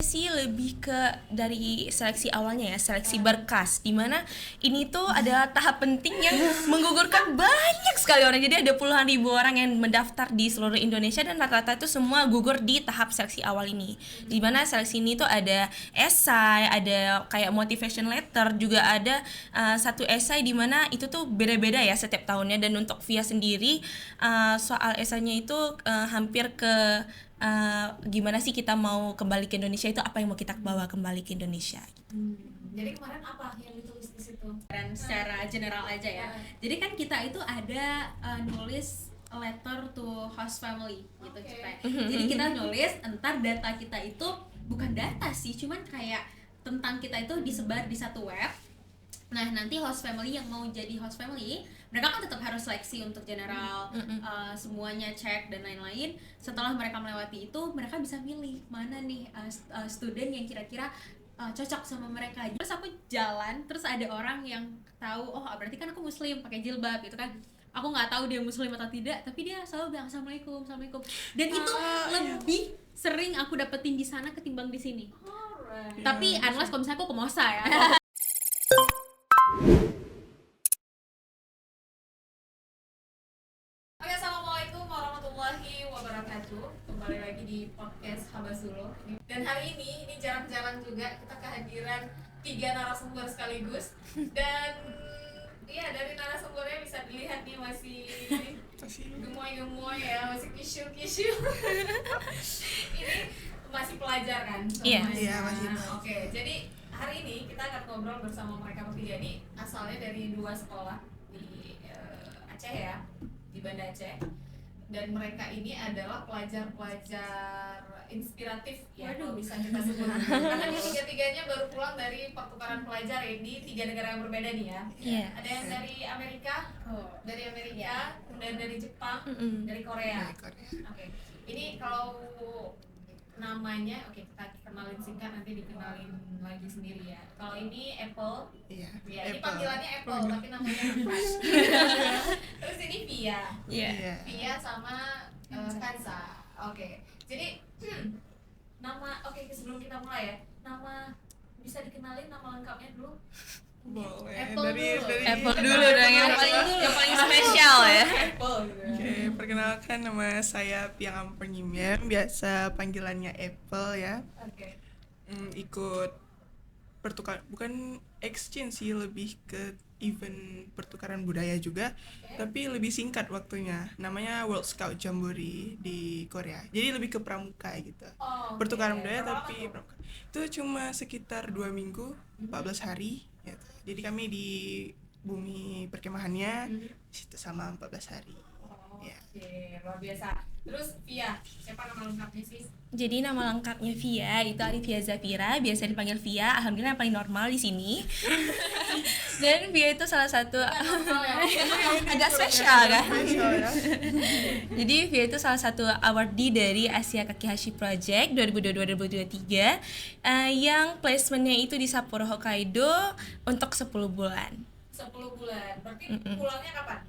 sih lebih ke dari seleksi awalnya ya, seleksi berkas, dimana ini tuh adalah tahap penting yang menggugurkan banyak sekali orang. Jadi ada puluhan ribu orang yang mendaftar di seluruh Indonesia dan rata-rata itu semua gugur di tahap seleksi awal ini. Dimana seleksi ini tuh ada esai, ada kayak motivation letter, juga ada satu esai dimana itu tuh beda-beda ya setiap tahunnya. Dan untuk Via sendiri soal esainya itu hampir ke gimana sih kita mau kembali ke Indonesia, itu apa yang mau kita bawa kembali ke Indonesia gitu. Jadi kemarin apa yang ditulis di situ? Dan secara general aja ya. Jadi kan kita itu ada nulis letter to host family gitu ceritanya. Jadi kita nulis entar data kita itu bukan data sih, cuman kayak tentang kita itu disebar di satu web. Nah, nanti host family yang mau jadi host family, mereka kan tetap harus seleksi untuk general, semuanya cek dan lain-lain. Setelah mereka melewati itu, mereka bisa milih mana nih student yang kira-kira cocok sama mereka. Terus aku jalan, terus ada orang yang tahu, oh berarti kan aku muslim pakai jilbab gitu kan. Aku nggak tahu dia muslim atau tidak, tapi dia selalu bilang assalamualaikum, assalamualaikum. Dan itu lebih sering aku dapetin di sana ketimbang di sini. Alright. Tapi unless kalau misalnya aku ke Mosa ya. Oke, assalamualaikum warahmatullahi wabarakatuh. Kembali lagi di podcast Habasulo. Dan hari ini jarang-jarang juga kita kehadiran 3 narasumber sekaligus. Dan iya, dari narasumbernya bisa dilihat nih masih gemoy-gemoy ya, masih kisyu-kisyu. Ini masih pelajar kan semuanya? Iya, masih. Oke, jadi hari ini kita akan ngobrol bersama mereka bertiga. Ini asalnya dari 2 sekolah di Aceh ya, di Banda Aceh. Dan mereka ini adalah pelajar-pelajar inspiratif ya, kalau bisa kita sebut. Karena ini tiga-tiganya baru pulang dari pertukaran pelajar ya, di 3 negara yang berbeda nih ya. Iya. Ada yang dari Amerika, kemudian dari Jepang, dari Korea. Oke. Ini kalau namanya, oke, kita kenalin singkat, nanti dikenalin lagi sendiri ya. Kalau ini Apple, Iya. ya ini panggilannya Apple, tapi namanya Fresh. Terus ini Via, Iya. Via sama Kansa. Oke. Jadi nama, oke, sebelum kita mulai ya, nama bisa dikenalin nama lengkapnya dulu. Boleh. Apple dulu. Apple dulu dong, yang paling spesial ya. Apple gitu. Oke, perkenalkan nama saya Piang Ampernyimiem, biasa panggilannya Apple ya. Oke. Ikut pertukaran, bukan exchange sih, lebih ke event pertukaran budaya juga, tapi lebih singkat waktunya. Namanya World Scout Jamboree di Korea. Jadi lebih ke pramuka gitu. Oh, oke. Pertukaran budaya Berapa tapi tuh? pramuka. Itu cuma sekitar 2 minggu, 14 hari gitu. Jadi kami di bumi perkemahannya situ sama 14 hari. Ya. Oke, luar biasa. Terus Via, siapa nama lengkapnya sih? Jadi nama lengkapnya Via itu Alivia Zafira, biasa dipanggil Via. Alhamdulillah yang paling normal di sini. Dan Via itu salah satu Normal ya. agak spesial kan. Spesial ya. Jadi Via itu salah satu awardee dari Asia Kakehashi Project 2022-2023 yang placementnya itu di Sapporo, Hokkaido untuk 10 bulan. 10 bulan. Berarti pulangnya kapan?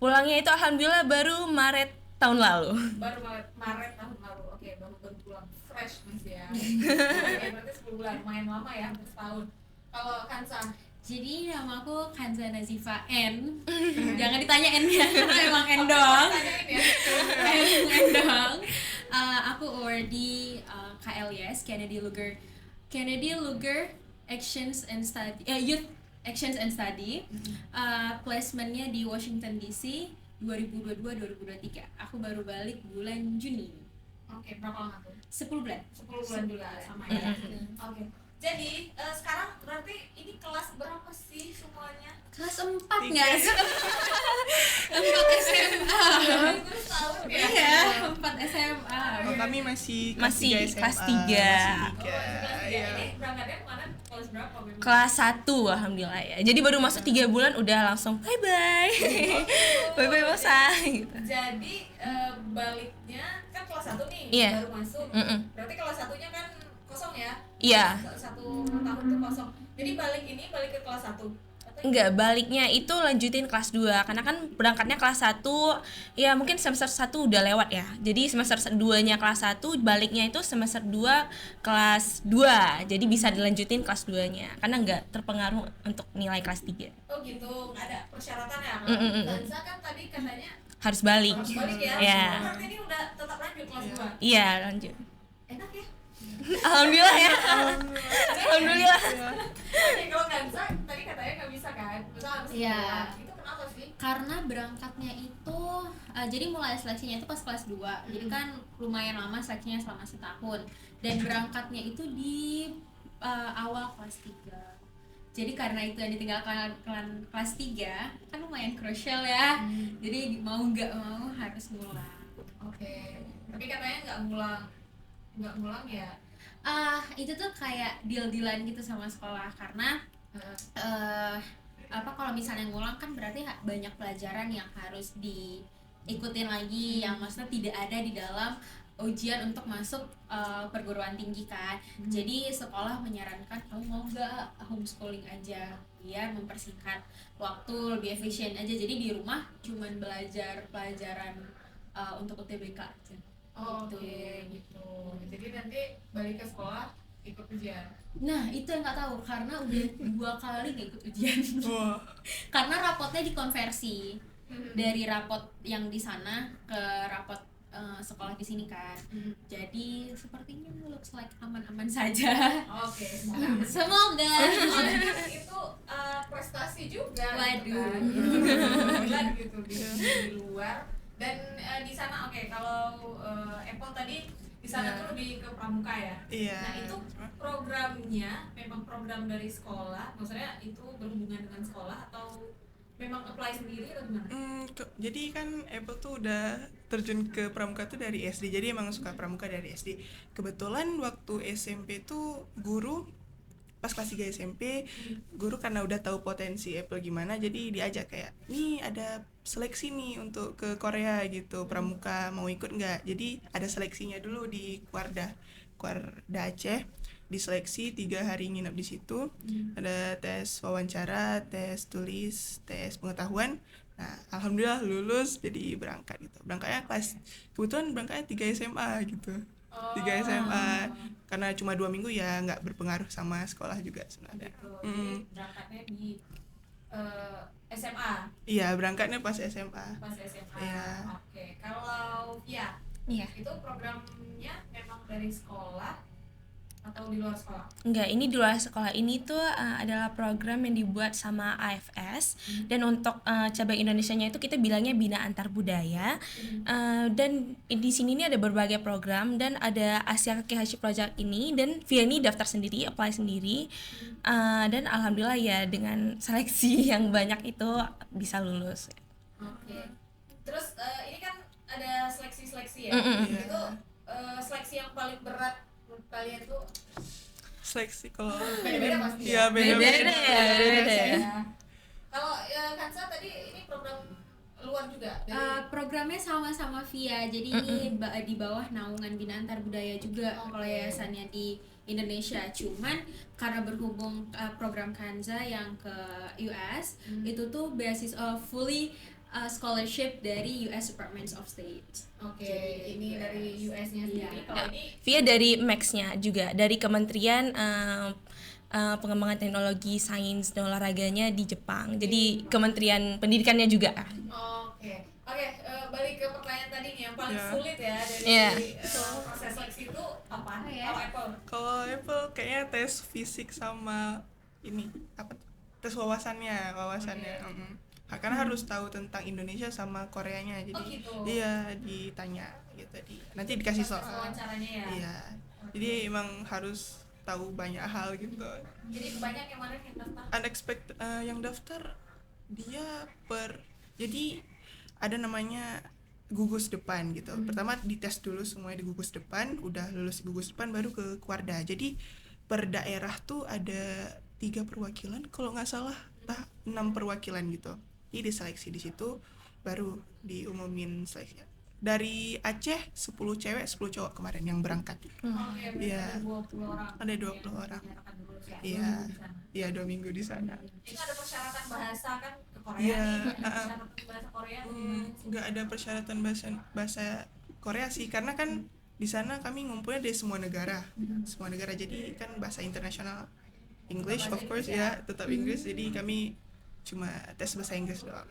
Pulangnya itu alhamdulillah baru Maret tahun lalu. Baru Maret tahun lalu. Oke, baru pulang. Fresh masih ya. Oke, berarti 10 bulan. Lumayan lama ya, hampir setahun. Kalau Kansa, Jadi nama aku Kanza Nazifa N. Jangan ditanya N-nya, karena emang N doang. tanyain ya. N doang. Aku awardee KLS, Kennedy Luger Actions and Study, Youth Actions and Study. Placementnya di Washington DC 2022-2023. Aku baru balik bulan Juni. Oke, berapa lama tuh? 10 bulan. 10 bulan juga sama ya. Oke. Jadi, sekarang berarti ini kelas berapa sih semuanya? Kelas 4 nggak sih? 4 SMA. Terus tahun ya? Iya, 4 SMA. Oh, kami masih Masih kelas 3 kelas SMA. 3. Masih 3. Iya. Ini berangkatnya kemarin kelas berapa memang? Kelas 1 alhamdulillah ya. Jadi baru masuk 3 bulan udah langsung bye bye. Bye bye Mosa gitu. Jadi baliknya kan kelas 1 nih, Iya. baru masuk. Berarti kelas 1-nya kan kosong ya? Iya. 1 tahun tuh kosong. Jadi balik ke kelas 1 atau Enggak, baliknya itu lanjutin kelas 2 karena kan berangkatnya kelas 1 ya mungkin semester 1 udah lewat ya. Jadi semester 2-nya kelas 1, baliknya itu semester 2 kelas 2. Jadi bisa dilanjutin kelas 2-nya karena enggak terpengaruh untuk nilai kelas 3. Oh gitu, nggak ada persyaratan ya? Mm-mm. Kansa kan tadi katanya Harus balik. harus balik ya? Ya. Berarti ini udah tetap lanjut kelas 2? Iya, lanjut. Enak ya? Alhamdulillah ya. Alhamdulillah. Oke, kalau Kansa tadi katanya nggak bisa kan? Bisa harus Iya. keluar. Itu kenapa sih? Karena berangkatnya itu jadi mulai seleksinya itu pas kelas 2. Jadi kan lumayan lama seleksinya selama setahun. Dan berangkatnya itu di awal kelas 3. Jadi karena itu yang ditinggalkan kelas 3 kan lumayan krusial ya. Jadi mau nggak mau harus ngulang. Oke. Tapi katanya nggak ngulang ya? Itu tuh kayak deal-dealan gitu sama sekolah karena kalau misalnya ngulang kan berarti banyak pelajaran yang harus diikutin lagi yang maksudnya tidak ada di dalam ujian untuk masuk perguruan tinggi kan. Jadi sekolah menyarankan kamu mau nggak homeschooling aja biar mempersingkat waktu, lebih efisien aja. Jadi di rumah cuman belajar pelajaran untuk UTBK aja. Oh, oke, gitu. Jadi nanti balik ke sekolah ikut ujian. Nah itu yang nggak tahu karena udah 2 kali nggak ikut ujian. Wah, Karena rapotnya dikonversi dari rapot yang di sana ke rapot sekolah di sini kan. Jadi sepertinya looks like aman-aman saja. Oke, Semoga. itu prestasi juga. Waduh. Bulan gitu di luar. Dan di sana oke, kalau Apple tadi di sana tuh lebih ke pramuka ya. iya. Nah itu programnya memang program dari sekolah, maksudnya itu berhubungan dengan sekolah atau memang apply sendiri atau gimana? Jadi kan Apple tuh udah terjun ke pramuka tuh dari SD, jadi emang suka pramuka dari SD. Kebetulan waktu SMP tuh guru pas kelas 3 SMP, guru karena udah tahu potensi Apple gimana, jadi diajak kayak, nih ada seleksi nih untuk ke Korea gitu, pramuka mau ikut nggak? Jadi ada seleksinya dulu di Kuarda Aceh, diseleksi 3 hari nginep di situ, ada tes wawancara, tes tulis, tes pengetahuan. Nah, alhamdulillah lulus, jadi berangkat gitu. Kebetulan berangkatnya 3 SMA gitu. 3 SMA karena cuma 2 minggu ya nggak berpengaruh sama sekolah juga sebenarnya. Gitu. Jadi berangkatnya di SMA, Iya, berangkatnya pas SMA. pas SMA. Iya. Oke, kalau ya Iya. itu programnya memang dari sekolah atau di luar sekolah? Enggak, ini di luar sekolah. Ini tuh adalah program yang dibuat sama AFS dan untuk cabang Indonesianya itu kita bilangnya Bina Antar Budaya. Dan di sini ini ada berbagai program dan ada Asia Kehashi Project ini dan via ini daftar sendiri, apply sendiri. Dan alhamdulillah ya dengan seleksi yang banyak itu bisa lulus. Oke. Terus ini kan ada seleksi-seleksi ya. Mm-mm. Itu seleksi yang paling berat menurut kalian tuh Seleksi kalau beda-beda pasti. Iya, beda-beda. Beda-beda ya. Kalau Kansa tadi ini program luar juga dari Programnya sama-sama via, jadi ini di bawah naungan Bina Antar Budaya juga kalau yayasannya di Indonesia. Cuman karena berhubung program Kanza yang ke US itu tuh beasiswa fully scholarship dari US Department of State. Oke, Jadi, ini dari US-nya sendiri. Iya. Kalau ini Via dari Max-nya juga dari Kementerian Pengembangan Teknologi Sains dan Olahraganya di Jepang. Jadi Kementerian Pendidikannya juga. Oke, balik ke pertanyaan tadi nih yang paling Ya. sulit ya dari Iya. proses seleksi itu apa? Ya. Kalau Apple? Kalau Apple kayaknya tes fisik sama ini apa? Tes wawasannya. Karena harus tahu tentang Indonesia sama Koreanya, jadi Oh, gitu. iya ditanya gitu nanti dikasih Pas soal. wawancaranya ya. Iya. Jadi emang harus tahu banyak hal gitu. Jadi banyak yang mana yang daftar? Unexpected yang daftar dia jadi ada namanya gugus depan gitu. Pertama dites dulu semuanya di gugus depan, udah lulus di gugus depan baru ke Kuarda. Jadi per daerah tuh ada 3 perwakilan kalau nggak salah, 6 perwakilan gitu. Jadi diseleksi di situ baru diumumin seleksinya. dari Aceh 10 cewek 10 cowok kemarin yang berangkat. Oke, berarti Iya. ada 20 orang. Ada 20 orang. Dinyatakan lulus ya. Iya. Di sana. Iya 2 minggu di sana. Itu ada persyaratan bahasa kan ke Korea Iya, nih, ada persyaratan bahasa Korea Nggak ada persyaratan bahasa Korea sih, karena kan di sana kami ngumpulnya dari semua negara. Semua negara, jadi kan bahasa internasional English of course ya, tetap Inggris. Jadi kami cuma tes bahasa Inggris doang.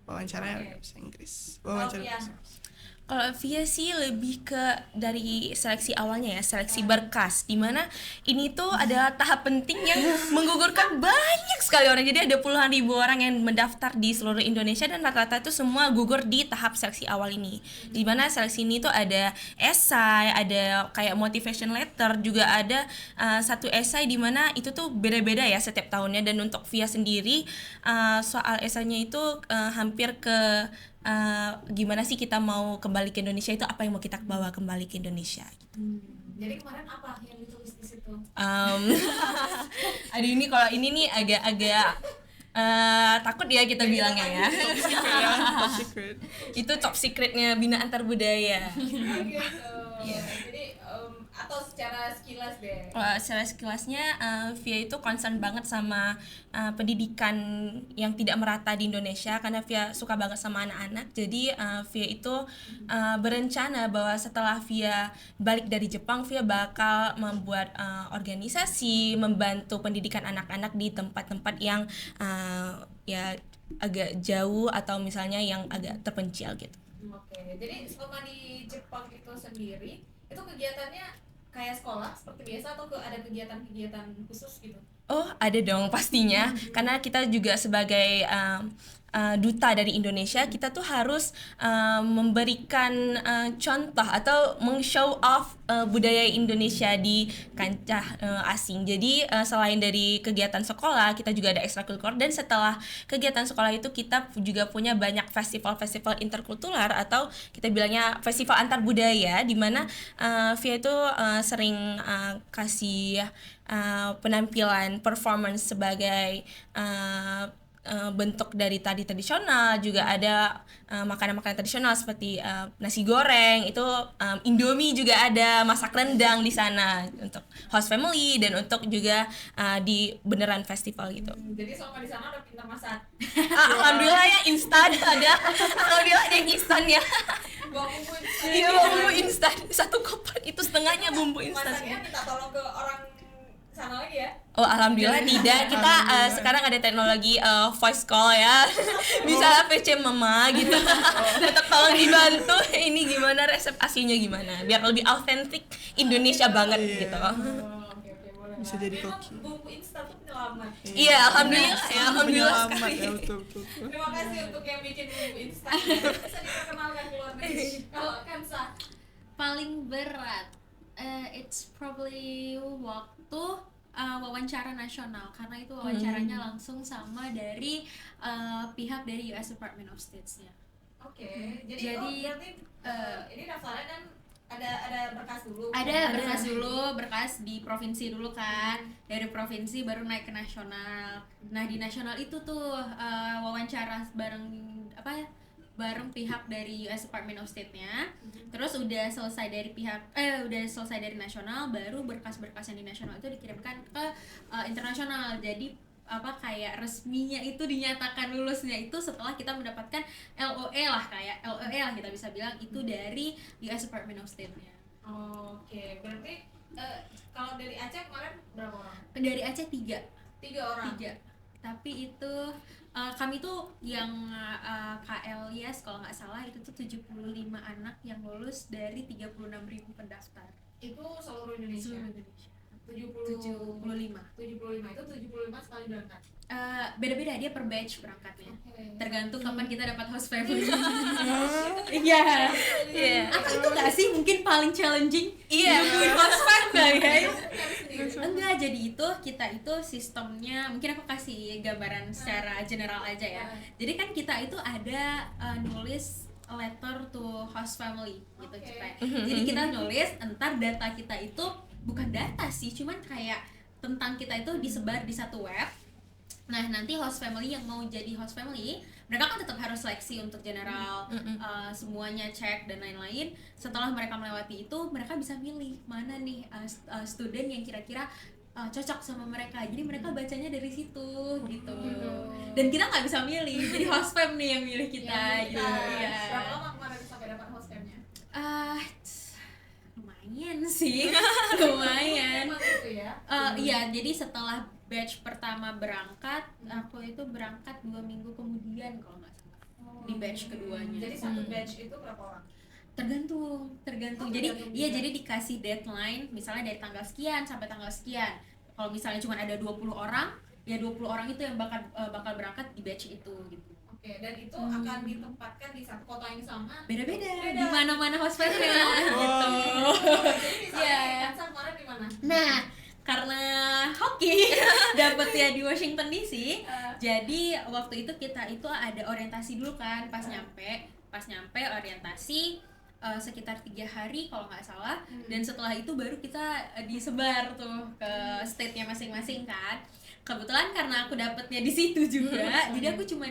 Wawancaranya bahasa Inggris. Wawancara Via? bahasa Inggris. Kalau Via sih lebih ke dari seleksi awalnya ya, seleksi berkas, dimana ini tuh adalah tahap penting yang menggugurkan banyak sekali orang. Jadi ada puluhan ribu orang yang mendaftar di seluruh Indonesia dan rata-rata itu semua gugur di tahap seleksi awal ini. Dimana seleksi ini tuh ada esai, ada kayak motivation letter, juga ada satu esai dimana itu tuh beda-beda ya setiap tahunnya. Dan untuk Via sendiri soal esainya itu hampir ke gimana sih kita mau kembali ke Indonesia, itu apa yang mau kita bawa kembali ke Indonesia gitu. Jadi kemarin apa yang ditulis di situ? Aduh, ini kalau ini nih agak-agak takut ya kita bilangnya ya. Top secret. Itu top secretnya Bina Antar Budaya. Gitu. Jadi atau secara sekilas deh. Secara sekilasnya Via itu concern banget sama pendidikan yang tidak merata di Indonesia, karena Via suka banget sama anak-anak. Jadi Via itu berencana bahwa setelah Via balik dari Jepang, Via bakal membuat organisasi membantu pendidikan anak-anak di tempat-tempat yang ya agak jauh atau misalnya yang agak terpencil gitu. Oke, jadi selama di Jepang itu sendiri, itu kegiatannya kayak sekolah seperti biasa atau ada kegiatan-kegiatan khusus gitu? Oh, ada dong pastinya. Karena kita juga sebagai duta dari Indonesia, kita tuh harus memberikan contoh atau meng-show off budaya Indonesia di kancah asing. Jadi selain dari kegiatan sekolah, kita juga ada ekstrakurikuler, dan setelah kegiatan sekolah itu kita juga punya banyak festival-festival interkultural atau kita bilangnya festival antar budaya, di mana Via itu sering kasih penampilan performance sebagai bentuk dari tari tradisional. Juga ada makanan-makanan tradisional seperti nasi goreng, itu Indomie juga ada, masak rendang di sana untuk host family dan untuk juga di beneran festival gitu. Jadi selama di sana udah pintar masak. Alhamdulillah ya, instan ada. Alhamdulillah ada yang instan ya. Bawa bumbu instan. Iya, bumbu instan, satu koper itu setengahnya bumbu instan. Masaknya minta tolong ke orang sana lagi ya? Oh, alhamdulillah tidak. Kita sekarang ada teknologi voice call ya. Bisa VC mama gitu. Tetap tolong dibantu. Ini gimana resep aslinya gimana? Biar lebih autentik Indonesia banget gitu. Oke, boleh. Bisa jadi Memang koki. bumbu instan tuh penyelamat. Iya, alhamdulillah ya, alhamdulillah Penyelamat sekali. ya, betul. Terima kasih untuk yang bikin bumbu instan. Bisa diperkenalkan ke luar negeri. Kalau Kansa, Paling berat it's probably waktu wawancara nasional, karena itu wawancaranya langsung sama dari pihak dari US Department of States-nya. oke. Jadi, Jadi, berarti ini daftarnya kan ada berkas dulu. Ada berkas dulu, berkas di provinsi dulu kan, dari provinsi baru naik ke nasional. Nah di nasional itu tuh wawancara bareng pihak dari US Department of State-nya. Terus udah selesai dari nasional, baru berkas-berkas yang di nasional itu dikirimkan ke internasional. Jadi kayak resminya itu dinyatakan lulusnya itu setelah kita mendapatkan LOE lah kita bisa bilang itu dari US Department of State-nya. Oke, berarti kalau dari Aceh kemarin berapa orang? Dari Aceh 3 orang. Tapi itu kami tuh yang KLIS kalau nggak salah itu tuh 75 anak yang lulus dari 36.000 pendaftar Itu seluruh Indonesia. seluruh Indonesia. 75 itu 75 sekali berangkat. Beda-beda dia per batch berangkatnya, Oke. tergantung kapan kita dapat host family. Iya. Apa itu nggak sih mungkin paling challenging? Iya. Nungguin host family guys. Sendiri. Enggak, jadi kita itu sistemnya, mungkin aku kasih gambaran secara general aja ya. Jadi kan kita itu ada nulis letter to host family gitu Oke. ceritanya. Jadi kita nulis, entar data kita itu bukan data sih, cuman kayak tentang kita itu disebar di satu web. Nah nanti host family yang mau jadi host family mereka kan tetap harus seleksi untuk general, semuanya cek dan lain-lain. Setelah mereka melewati itu, mereka bisa milih mana nih student yang kira-kira cocok sama mereka, jadi mereka bacanya dari situ gitu. Dan kita nggak bisa milih, jadi host fam nih yang milih kita gitu. Iya. Berapa lama kemarin sampai dapat host famnya? Lumayan sih, lumayan. Emang gitu ya? Iya, jadi setelah batch pertama berangkat, aku itu berangkat 2 minggu kemudian kalau nggak salah di batch keduanya. Jadi satu batch itu berapa orang? Tergantung. Jadi tergantung iya, juga. jadi dikasih deadline misalnya dari tanggal sekian sampai tanggal sekian. Kalau misalnya cuma ada 20 orang, ya 20 orang itu yang bakal berangkat di batch itu gitu. Oke, dan itu akan ditempatkan di satu kota yang sama. Beda-beda Beda. di mana-mana host family gitu. Jadi misalnya Iya. Kansa kemarin di mana? Nah, karena hoki dapetnya di Washington DC, jadi waktu itu kita itu ada orientasi dulu kan pas nyampe orientasi sekitar 3 hari kalau nggak salah, dan setelah itu baru kita disebar tuh ke state-nya masing-masing kan. Kebetulan karena aku dapetnya di situ juga, jadi aku cuma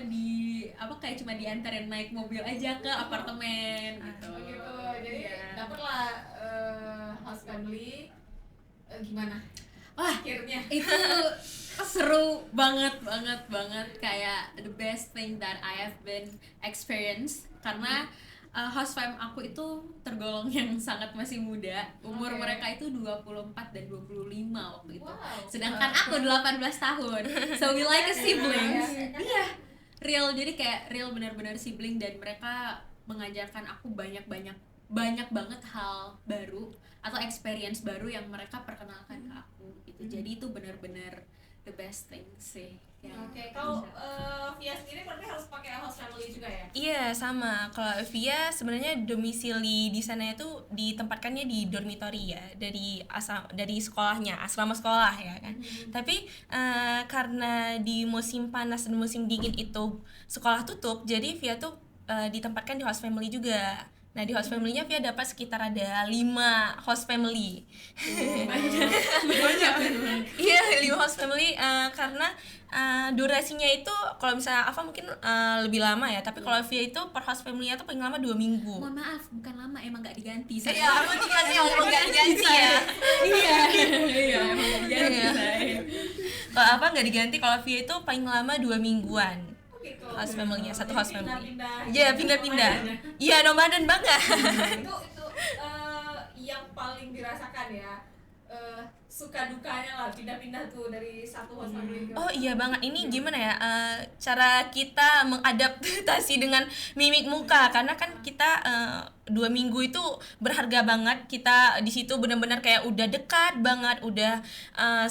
cuma diantarin naik mobil aja ke apartemen gitu. Oh gitu, jadi Iya. dapatlah host family. Gimana? Wah, Akhirnya. itu seru banget kayak the best thing that I have been experienced, karena host fam aku itu tergolong yang sangat masih muda. Umur Oke. mereka itu 24 dan 25 waktu itu. Wow. Sedangkan aku 18 tahun. So we like a siblings. Iya. Iya. Real, jadi kayak real benar-benar sibling, dan mereka mengajarkan aku banyak banget hal baru atau experience baru yang mereka perkenalkan ke aku gitu. Jadi itu benar-benar the best thing sih yang Oke, kalau bisa. Via sendiri berarti harus pakai host family juga ya? Iya, sama. Kalau Via sebenarnya domisili di sana itu ditempatkannya di dormitory ya, dari sekolahnya, asrama sekolah ya kan. Tapi karena di musim panas dan musim dingin itu sekolah tutup, jadi Via tuh ditempatkan di host family juga. Nah, di host family-nya Via dapat sekitar ada 5 host family. Iya, 5 host family karena durasinya itu kalau misalnya Ava mungkin lebih lama ya, tapi kalau Via itu per host family-nya tuh paling lama 2 minggu. Mohon maaf, bukan lama, emang nggak diganti. Iya, aku juga yang mau nggak diganti ya. Iya, emang nggak diganti. Iya. Say. Kalau apa nggak diganti, kalau Via itu paling lama 2 mingguan. Oh gitu. Host family-nya, satu host family. Pindah-pindah. Iya, pindah-pindah. Iya, nomaden banget. Itu yang paling dirasakan ya. Suka dukanya lah pindah-pindah tuh dari satu host family ke Oh iya banget, ini gimana ya cara kita mengadaptasi dengan mimik muka, karena kan kita 2 minggu itu berharga banget. Kita di situ benar-benar kayak udah dekat banget, udah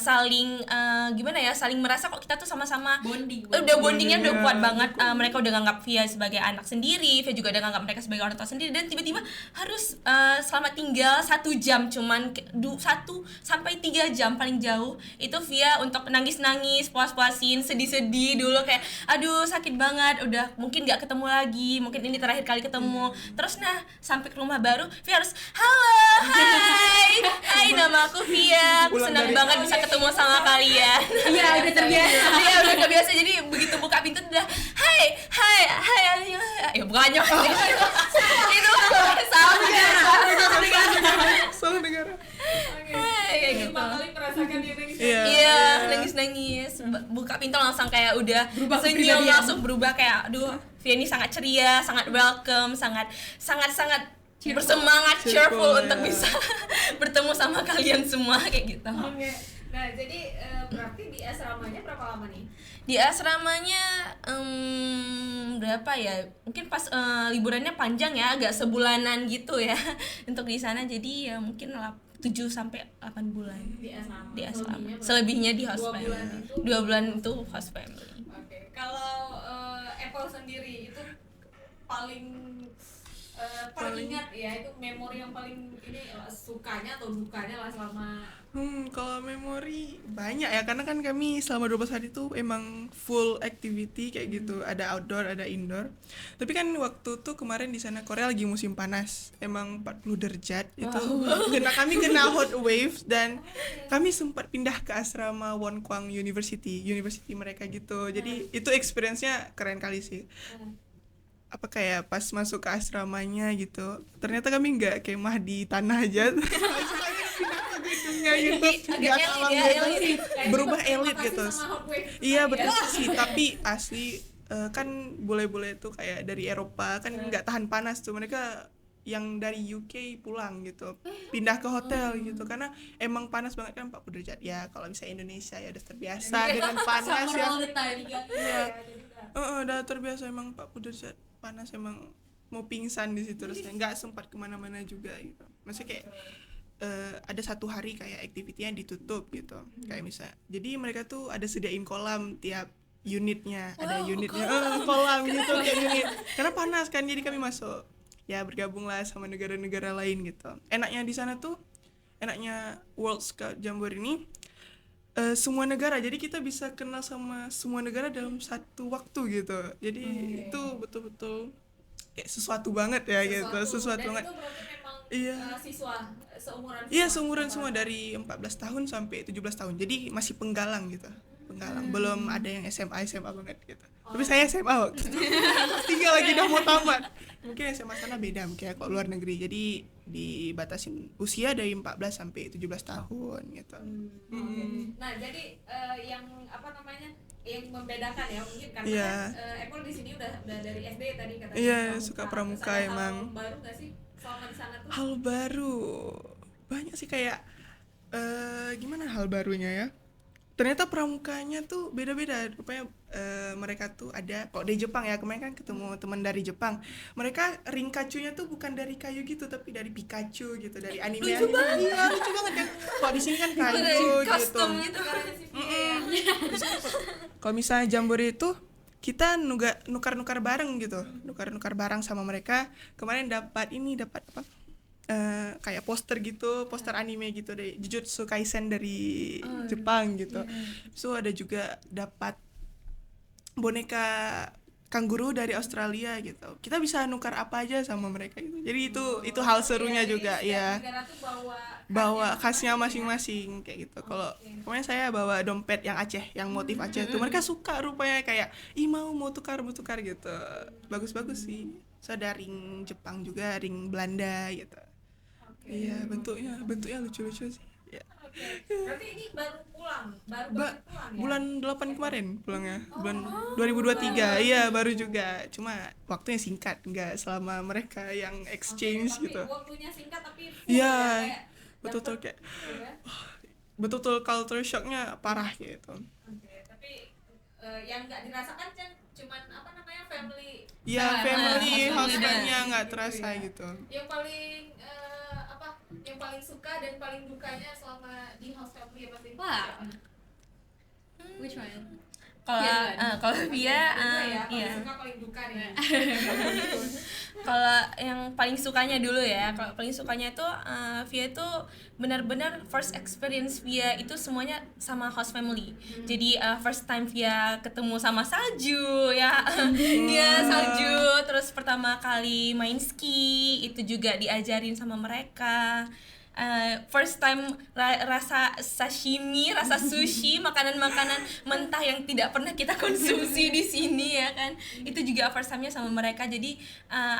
saling gimana ya, saling merasa kok kita tuh sama-sama Bonding. udah bondingnya udah kuat banget. Mereka udah nganggap Via sebagai anak sendiri, Via juga udah nganggap mereka sebagai orang tua sendiri, dan tiba-tiba harus selama tinggal 1 jam, cuman 1 sampai 3 jam paling jauh itu Via untuk nangis-nangis, puas-puasin, sedih-sedih dulu kayak aduh sakit banget, udah mungkin nggak ketemu lagi, mungkin ini terakhir kali ketemu. Terus nah sampai ke rumah baru Via harus halo, hai nama aku Via, aku Pulang senang dari- banget bisa ketemu sama kalian. Iya, udah terbiasa. Iya udah kebiasa, jadi begitu buka pintu udah hai ya bukannya itu salah negara. Salah negara. Oke. Kayak gitu. 5 kali merasakan dia nangis. Iya. Iya, nangis-nangis. Buka pintu langsung kayak udah Berubah senyum, kepribadian. langsung berubah kayak aduh, Via ini sangat ceria, sangat welcome, sangat bersemangat, cheerful Cheerful, untuk ya. bisa bertemu sama kalian semua kayak gitu. Oke. Nah, jadi berarti di asramanya berapa lama nih? Di asramanya berapa ya? Mungkin pas liburannya panjang ya, agak sebulanan gitu ya untuk di sana. Jadi ya mungkin 7 sampai 8 bulan Di asrama. di asrama. Selebihnya Selebihnya di host 2 bulan family. itu? 2 bulan itu host family. Oke. Kalau Apple sendiri itu paling teringat ya, itu memori yang paling ini sukanya atau dukanya lah selama Kalau memori banyak ya, karena kan kami selama 12 hari itu emang full activity kayak gitu, ada outdoor, ada indoor. Tapi kan waktu tuh kemarin di sana Korea lagi musim panas, emang 40 derajat itu, kami kena hot waves dan kami sempat pindah ke asrama Wonkwang University mereka gitu. Jadi itu experience-nya keren kali sih. Apa kayak pas masuk ke asramanya gitu, ternyata kami nggak kemah di tanah aja. Gedungnya gitu di agak atas alam elit ya, gitu, elit. berubah elit gitu. Iya betul ya. sih, tapi asli kan bule-bule tuh kayak dari Eropa kan nggak tahan panas tuh, mereka yang dari UK pulang gitu, pindah ke hotel gitu karena emang panas banget kan 40 derajat ya. Kalau misalnya Indonesia ya udah terbiasa dengan panas Summer ya. all the time. Iya. Udah terbiasa emang 40 derajat panas, emang mau pingsan di situ rasanya, nggak sempat kemana-mana juga gitu. Maksudnya kayak ada satu hari kayak aktivitinya ditutup gitu, kayak misalnya jadi mereka tuh ada sediain kolam tiap unitnya, ada unitnya kolam gitu kayak unit, karena panas kan, jadi kami masuk ya, bergabung lah sama negara-negara lain gitu. Enaknya di sana tuh, enaknya World Scout Jamboree ini semua negara, jadi kita bisa kenal sama semua negara dalam satu waktu gitu. Jadi itu betul-betul kayak sesuatu banget ya gitu, sesuatu Dan banget. itu berarti memang Iya. siswa seumuran Iya, seumuran semua dari 14 tahun sampai 17 tahun. Jadi masih penggalang gitu. Penggalang. Belum ada yang SMA banget gitu. Tapi saya SMA waktu itu. Tinggal lagi udah mau tamat. Mungkin SMA sana beda mungkin ya kalau luar negeri. Jadi dibatasin usia dari 14 sampai 17 tahun gitu. Oke. Nah, jadi yang apa namanya? Yang membedakan ya mungkin karena Iya. kan Apple di sini udah dari SD tadi katanya. Iya, suka pramuka Terus ada emang. Hal baru nggak sih selama di sana tuh? Hal baru banyak sih, kayak gimana hal barunya ya, ternyata pramukanya tuh beda-beda rupanya. Mereka tuh ada, kok di Jepang ya, kemarin kan ketemu teman dari Jepang, mereka ring kacunya tuh bukan dari kayu gitu tapi dari Pikachu gitu, dari anime. Lucu banget. Iya, lucu banget kan, kok di sini kan kayu gitu. Kostum gitu. Negaranya si Via ya. Kalau misalnya Jamboree itu kita nukar-nukar bareng gitu, nukar-nukar barang sama mereka. Kemarin dapat apa, kayak poster gitu, poster anime gitu dari Jujutsu Kaisen dari Jepang gitu. So ada juga dapat boneka kanguru dari Australia gitu. Kita bisa nukar apa aja sama mereka gitu. Jadi itu hal serunya Jadi juga setiap ya. negara tuh Bawa khasnya masing-masing kayak gitu. Kalau pokoknya saya bawa dompet yang Aceh, yang motif Aceh tuh, mereka suka rupanya, kayak mau tukar gitu. Bagus-bagus sih. So ada ring Jepang juga, ring Belanda gitu. Iya, bentuknya lucu-lucu sih. Ya. Oke. Berarti ini baru pulang, baru banget pulang ya? Bulan 8 kemarin pulangnya. Bulan 2023. Iya, baru juga. Cuma waktunya singkat, enggak selama mereka yang exchange Tapi gitu. waktunya singkat tapi full Iya. ya, kayak Betul-betul kayak gitu ya. betul-betul culture shocknya parah gitu. Oke, tapi yang nggak dirasakan kan cuman apa namanya family. Iya, Nah, family nah, husbandnya nah, nggak gitu terasa ya. gitu. Yang paling apa? Yang paling suka dan paling dukanya selama di house family apa sih? Wah. Which one? Kalau Via Dua ya, paling iya. suka paling duka nih. Kalau yang paling sukanya dulu ya, kalau paling sukanya itu Via itu benar-benar first experience Via itu semuanya sama host family. Jadi first time Via ketemu sama salju ya, dia salju. Terus pertama kali main ski itu juga diajarin sama mereka. First time rasa sashimi, rasa sushi, makanan-makanan mentah yang tidak pernah kita konsumsi di sini ya kan. Itu juga first time-nya sama mereka. Jadi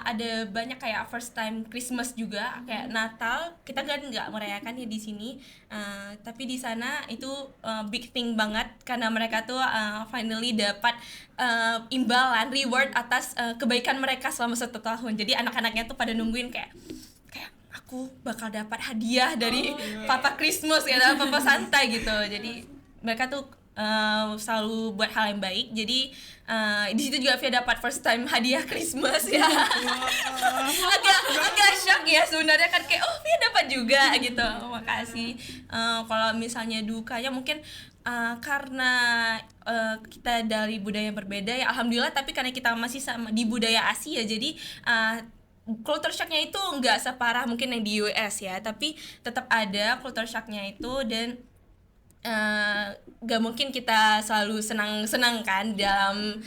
ada banyak kayak first time Christmas juga, kayak Natal. Kita kan nggak merayakan ya di sini. Tapi di sana itu big thing banget karena mereka tuh finally dapat imbalan reward atas kebaikan mereka selama 1 tahun. Jadi anak-anaknya tuh pada nungguin kayak aku bakal dapat hadiah dari Papa Christmas ya, dari Papa Santai gitu. Jadi mereka tuh selalu buat hal yang baik. Jadi di situ juga Via dapat first time hadiah Christmas ya. agak shock ya sebenarnya kan, kayak oh Via dapat juga gitu. Makasih. Kalau misalnya dukanya mungkin karena kita dari budaya yang berbeda ya alhamdulillah, tapi karena kita masih sama di budaya Asia jadi culture shocknya itu nggak separah mungkin yang di US ya, tapi tetap ada culture shocknya itu. Dan gak mungkin kita selalu senang-senang kan dalam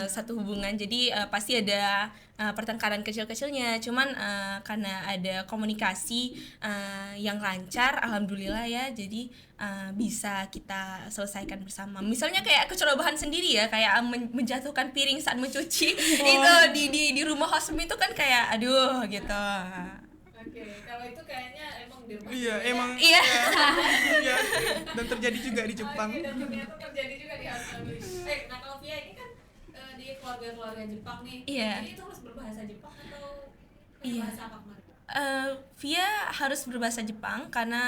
satu hubungan. Jadi pasti ada pertengkaran kecil-kecilnya. Cuman karena ada komunikasi yang lancar, alhamdulillah ya. Jadi bisa kita selesaikan bersama. Misalnya kayak kecerobohan sendiri ya, kayak menjatuhkan piring saat mencuci itu di rumah hosm itu kan kayak aduh gitu. Oke, kalau itu kayaknya emang di rumah. Iya, emang. Iya. Iya. Dan terjadi juga di Jepang. Oke, dan ternyata terjadi juga di house family. Nah kalau Via ini kan di keluarga-keluarga Jepang nih. Iya. Jadi itu harus berbahasa Jepang atau Iya. bahasa apa kemarin? Via harus berbahasa Jepang karena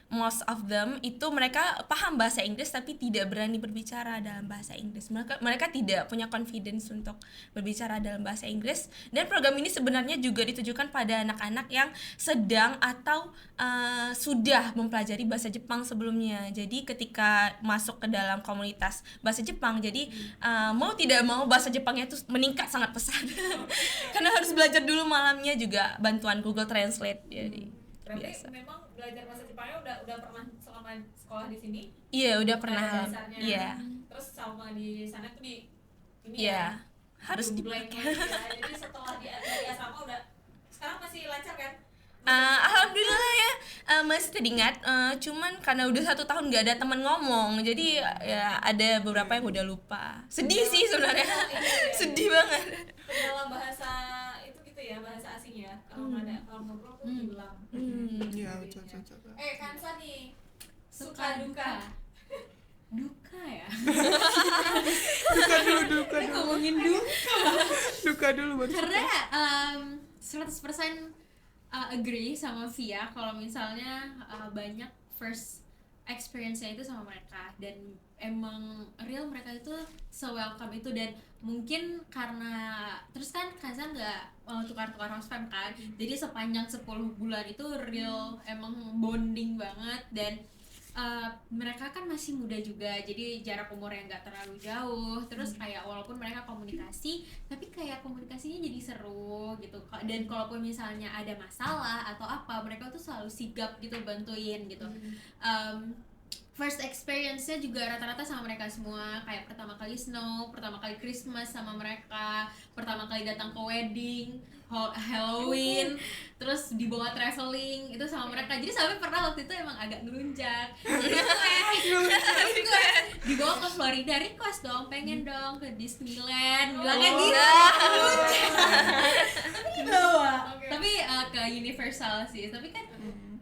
most of them itu mereka paham bahasa Inggris tapi tidak berani berbicara dalam bahasa Inggris. Mereka tidak punya confidence untuk berbicara dalam bahasa Inggris. Dan program ini sebenarnya juga ditujukan pada anak-anak yang sedang atau sudah mempelajari bahasa Jepang sebelumnya. Jadi ketika masuk ke dalam komunitas bahasa Jepang, jadi mau tidak mau bahasa Jepangnya itu meningkat sangat pesat. Karena harus belajar dulu malamnya, juga bantuan Google Translate. Jadi Berarti biasa. memang belajar bahasa Jepangnya udah pernah selama sekolah di sini? Iya, udah pernah. Pada dasarnya. Iya. Terus sama di sana tuh di ini Iya. ya. Harus blank dipakai. ya. Jadi setelah dari asrama udah sekarang masih lancar kan? Alhamdulillah ya, masih teringat. Cuman karena udah 1 tahun nggak ada teman ngomong, jadi ya ada beberapa yang udah lupa. Sedih sih sebenarnya. Sedih banget. Dalam bahasa itu gitu ya, bahasa asing ya. Kalau nggak ada kalau ngobrol tuh hilang. Iya, betul. Kansa nih Suka duka. Duka ya. Duka dulu. Ngomongin duka. Duka dulu buat Karena 100% agree sama Via kalau misalnya banyak first experience-nya itu sama mereka, dan emang real mereka itu se-welcome itu. Dan mungkin karena terus kan Kanza nggak tukar-tukar housefam kan, jadi sepanjang 10 bulan itu real emang bonding banget. Dan mereka kan masih muda juga, jadi jarak umurnya nggak terlalu jauh. Terus kayak walaupun mereka komunikasi, tapi kayak komunikasinya jadi seru gitu. Dan kalaupun misalnya ada masalah atau apa, mereka tuh selalu sigap gitu bantuin gitu. First experience-nya juga rata-rata sama mereka semua. Kayak pertama kali snow, pertama kali Christmas sama mereka, pertama kali datang ke wedding, Halloween, terus dibawa traveling itu sama mereka. Jadi sampai pernah waktu itu emang agak ngelunjak. Dibawa ke Florida, request dong, pengen dong ke Disneyland, bilangnya gitu. Tapi dibawa. Tapi ke Universal sih, tapi kan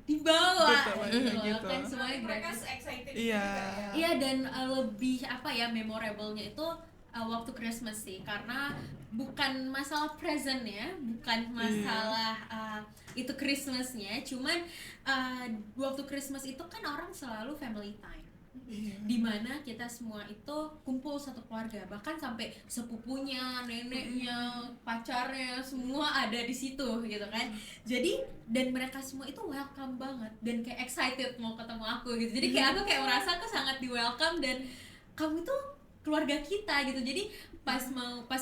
dibawa gitu loh, gitu. kan semuanya Mereka gratis. excited Iya. juga ya. Iya, dan lebih apa ya, memorable-nya itu waktu Christmas sih, karena bukan masalah present ya, bukan masalah itu Christmasnya, cuman waktu Christmas itu kan orang selalu family time, dimana kita semua itu kumpul satu keluarga, bahkan sampai sepupunya, neneknya, pacarnya, semua ada di situ gitu kan. Jadi dan mereka semua itu welcome banget dan kayak excited mau ketemu aku gitu. Jadi kayak aku kayak merasa aku sangat di welcome, dan kamu tuh keluarga kita gitu. Jadi pas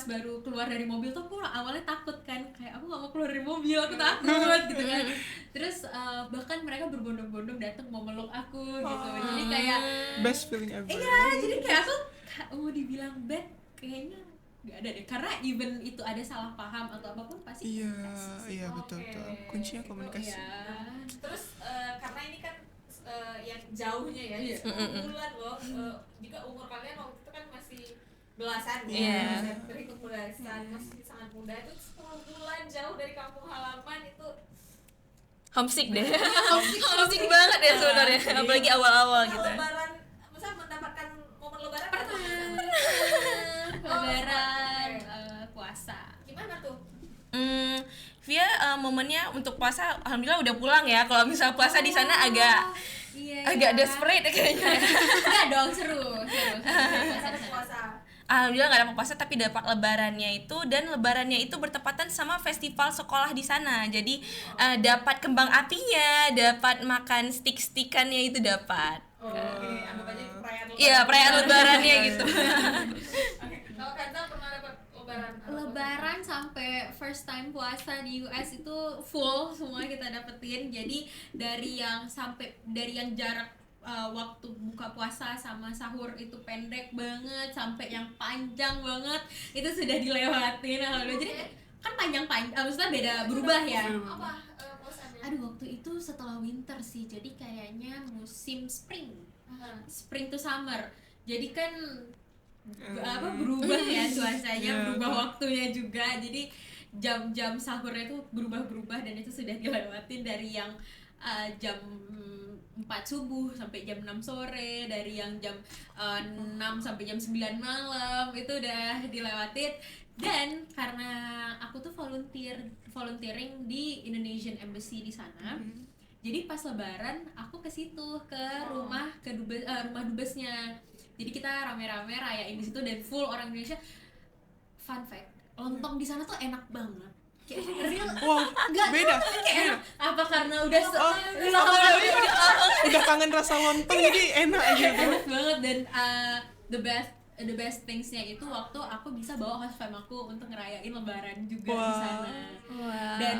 baru keluar dari mobil tuh aku awalnya takut kan, kayak aku gak mau keluar dari mobil, aku takut gitu kan. Terus bahkan mereka berbondong-bondong datang mau meluk aku gitu. Jadi kayak best feeling ever. iya, jadi kayak aku mau dibilang bad kayaknya nggak ada deh, karena even itu ada salah paham atau apapun pasti Iya, komunikasi. iya betul. Kuncinya komunikasi. Iya. Terus karena ini kan yang jauhnya ya, Iya. 10 bulan loh. Juga umur kalian waktu itu kan masih belasan Iya. ya, berhitung belasan, masih sangat muda. Itu 10 bulan jauh dari kampung halaman itu Homesick deh. Homesick banget ya sebenarnya, apalagi awal-awal gitu. Lebaran, misalnya mendapatkan momen lebaran atau Lebaran, puasa. gimana tuh? Via momennya untuk puasa alhamdulillah udah pulang ya. Kalau misal puasa di sana agak desperate kayaknya. Enggak dong, seru. Ada puasa. Alhamdulillah nggak dapat puasa tapi dapat lebarannya itu, dan lebarannya itu bertepatan sama festival sekolah di sana. Jadi dapat kembang apinya, dapat makan stick-stickannya itu dapat. Oke, anggap aja itu perayaan lebaran. Iya, perayaan lebarannya gitu. Oke, kalau Kanza pernah dapat lebaran? Lebaran sampai first time puasa di US itu full semua kita dapetin. Jadi dari yang jarak waktu buka puasa sama sahur itu pendek banget sampai yang panjang banget itu sudah dilewatin. Alhamdulillah. Jadi kan panjang-panjang, maksudnya beda berubah ya. Apa puasanya? Aduh, waktu itu setelah winter sih, jadi kayaknya musim spring to summer. Jadi kan berubah ya cuacanya, berubah waktunya juga. Jadi jam-jam sahurnya itu berubah-berubah dan itu sudah dilewatin dari yang jam 4 subuh sampai jam 6 sore, dari yang jam 6 sampai jam 9 malam itu udah dilewatin. Dan karena aku tuh volunteering di Indonesian Embassy di sana, jadi pas lebaran aku ke situ ke rumah dubesnya. Jadi kita rame-rame rayain di situ dan full orang Indonesia. Fun fact, lontong di sana tuh enak banget. Kayak real. Wow, beda. Kayak enak. Apa karena udah Udah kangen rasa lontong jadi enak gitu. enak banget. Dan the best things-nya itu waktu aku bisa bawa host fam aku untuk ngerayain lebaran juga di sana. Dan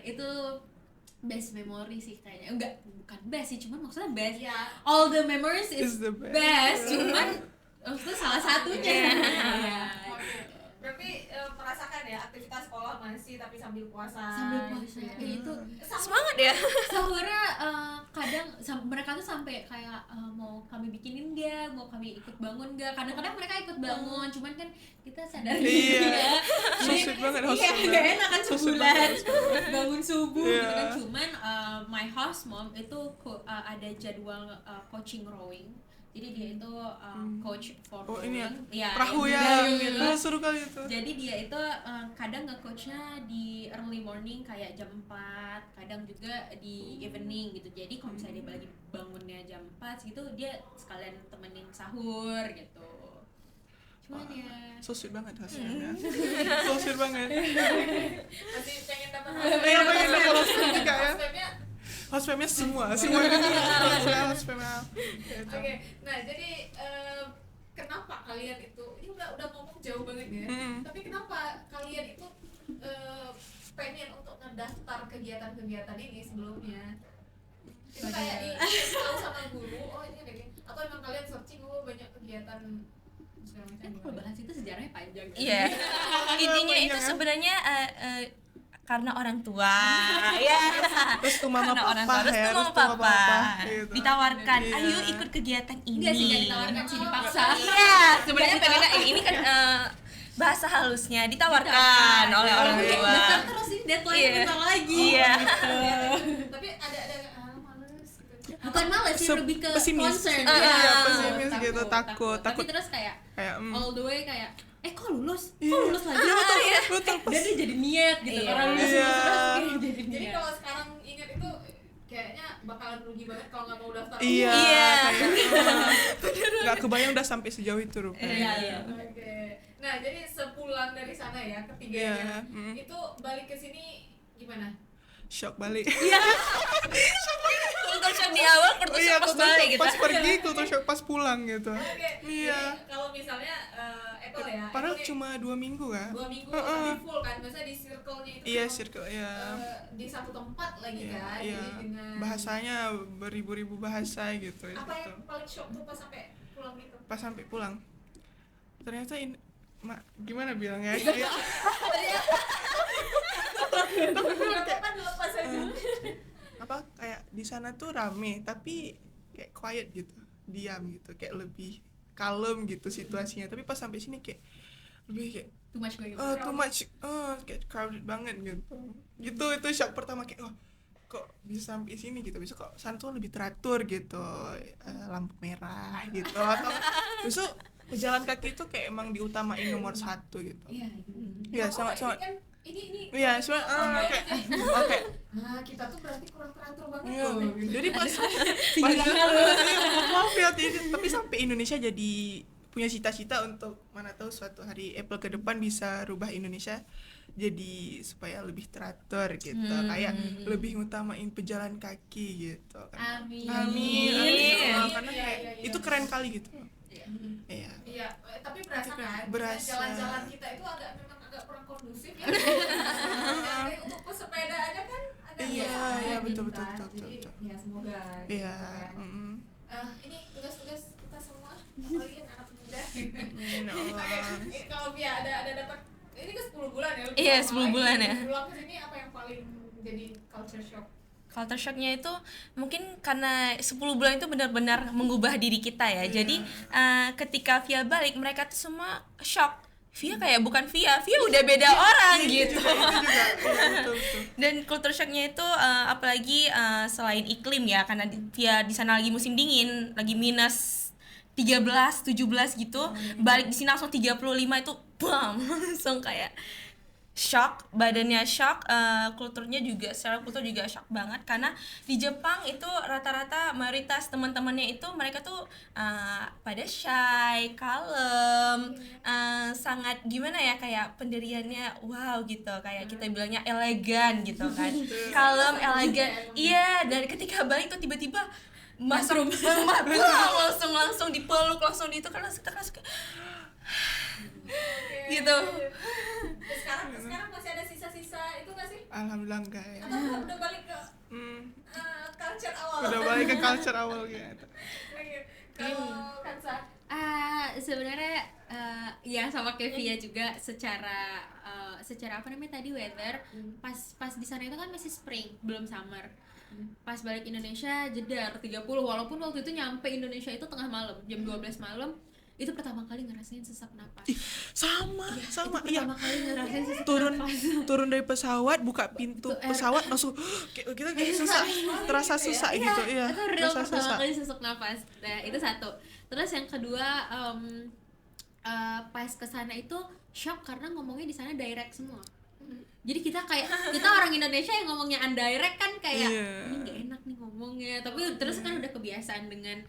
itu best memory sih kayaknya. Bukan best sih, cuman maksudnya best. Iya. All the memories is the best. best, cuman maksudnya salah satunya. Iya. Berarti merasakan ya aktivitas sekolah masih tapi sambil puasa. Sambil puasa itu Semangat ya. sahurnya kadang mereka tuh sampai kayak mau kami bikinin dia, mau kami ikut bangun gak. Kadang-kadang mereka ikut bangun, cuman kan kita sadar Iya. So sweet banget iya, hostnya. gak enak kan So sweet sebulan banget. bangun subuh Iya. gitu kan. Cuman my host mom itu ada jadwal coaching rowing. Jadi dia itu coach for Oh ini ya, rowing. perahu yang ya. dayung gitu. Oh, seru kali itu. Jadi dia itu kadang nge-coachnya di early morning kayak jam 4, kadang juga di evening gitu. Jadi kalau misalnya dia lagi bangunnya jam 4 gitu, dia sekalian temenin sahur gitu. Cuman ya So sweet banget hostnya. So sweet banget. Masih pengen dapat Iya, pengen dapat hostnya juga ya. hostnya. Hostfamnya semua hostfamnya. Oke, nah jadi kenapa kalian itu, ini udah ngomong jauh banget ya, tapi kenapa kalian itu pengen untuk ngedaftar kegiatan-kegiatan ini sebelumnya? Itu kayak tahu sama guru, oh ini ada gini, atau emang kalian searching, oh banyak kegiatan segala macam? kalau bahas itu sejarahnya panjang. Iya. Intinya itu sebenarnya karena orang tua. Ya. Terus tuh mama Karena orang papa tua, terus ya, tuh mama terus tuh papa gitu. ditawarkan, Iya. ayo ikut kegiatan ini. Enggak sih, gak ditawarkan sih, dipaksa. Iya, sebenarnya pengennya ini kan bahasa halusnya ditawarkan oleh orang Kayak tua. daftar terus ini deadline Iya. bentar lagi. Iya. Tapi ada males gitu. Bukan males sih, lebih ke Pesimis. concern. Iya, pesimis gitu, takut. Tapi terus kayak Kayak all the way kayak kok lulus? Iya. Kok lulus lagi? betul Dan dia jadi niat gitu. Iya. Orang lulus Iya. terus jadi Jadi niat. kalau sekarang ingat itu kayaknya bakalan rugi banget kalau nggak mau daftar. Iya, Iya. kayak nggak kebayang udah sampai sejauh itu rupanya. Iya. Oke. Nah, jadi sepulang dari sana ya ketiganya, Iya, itu balik ke sini gimana? Shock balik. Kultur shock di awal, kultur shock pas balik gitu. Pas pergi, kultur shock pas pulang gitu. Oke. Iya. Jadi kalau misalnya Apple ya. Padahal Apple cuma 2 minggu kan? 2 minggu tapi full kan, biasanya di circle-nya itu. Iya, kan, circle ya. di satu tempat lagi Iya, kan. iya. Jadi dengan Bahasanya beribu-ribu bahasa gitu. apa yang paling shock tuh pas sampai pulang gitu? Pas sampai pulang, ternyata gimana bilangnya? Kayak Kan lepas aja. apa kayak di sana tuh rame tapi kayak quiet gitu, diam gitu, kayak lebih kalem gitu situasinya. Tapi pas sampai sini kayak lebih kayak Too much going too much, kayak crowded banget gitu. Itu shock pertama kayak kok bisa sampai sini gitu. Besok kok sana tuh lebih teratur gitu, lampu merah gitu. Atau besok pejalan kaki itu kayak emang diutamain nomor 1 gitu. Iya. Iya, sangat-sangat. Kan ini Iya, soalnya kayak oke. nah, kita tuh berarti kurang teratur banget Iya, loh. jadi pas maaf ya, tapi sampai Indonesia jadi punya cita-cita untuk mana tahu suatu hari Apple ke depan bisa rubah Indonesia jadi supaya lebih teratur gitu, kayak lebih ngutamain pejalan kaki gitu kan. Amin. Amin. Amin. Karena Iya, kayak iya, iya. itu keren kali gitu. Iya. Iya, tapi berasa kan? Berasa. Jalan-jalan kita itu agak agak kurang kondusif ya. Jadi untuk pesepeda aja kan agak Iya, susah iya, gitu betul, kan. betul, Jadi betul. ya semoga Iya. gitu kan. Mm-mm. Ini tugas-tugas kita semua, apalagi anak muda. Ya Allah. Ini kalau Via ada dapat ini kan 10 bulan ya. lebih Iya, lama 10 lagi. bulan ya. Pulang ke sini apa yang paling jadi culture shock? Culture shocknya itu mungkin karena 10 bulan itu benar-benar mengubah diri kita ya. Jadi ketika Via balik, mereka tuh semua shock. Via kayak bukan Via udah beda orang gitu. Itu juga. Iya, betul, betul. Dan culture shocknya itu apalagi selain iklim ya, karena Via di sana lagi musim dingin, lagi minus 13, 17 gitu. Balik di sini langsung 35 itu bam, langsung kayak shock, badannya shock, kulturnya juga, secara kultur juga shock banget. Karena di Jepang itu rata-rata mayoritas teman-temannya itu mereka tuh pada shy, kalem, sangat gimana ya, kayak pendiriannya wow gitu, kayak kita bilangnya elegan gitu kan, kalem, elegan. Iya, dari ketika balik tuh tiba-tiba masuk langsung dipeluk, langsung di itu kan langsung gitu. Sekarang masih ada sisa-sisa itu nggak sih? Alhamdulillah enggak ya. Atau udah balik ke Hmm, culture awal? udah balik ke culture awal gitu. Oke. Kalau Kansa, Sebenarnya ya sama kayak Via juga secara apa namanya tadi weather pas di sana itu kan masih spring belum summer. Pas balik Indonesia jedar 30, walaupun waktu itu nyampe Indonesia itu tengah malam jam 12 malam, itu pertama kali ngerasain sesak napas. Sama Itu iya. pertama kali ngerasain sesak turun napas. turun dari pesawat, buka pintu pesawat langsung kita kayak susah, terasa susah gitu. Iya, Itu real terasa pertama susah. kali sesak napas. Nah, itu satu. Terus yang kedua pas kesana itu shock karena ngomongnya di sana direct semua. Jadi kita orang Indonesia yang ngomongnya undirect kan kayak Iya. ini nggak enak nih ngomongnya, tapi terus kan udah kebiasaan dengan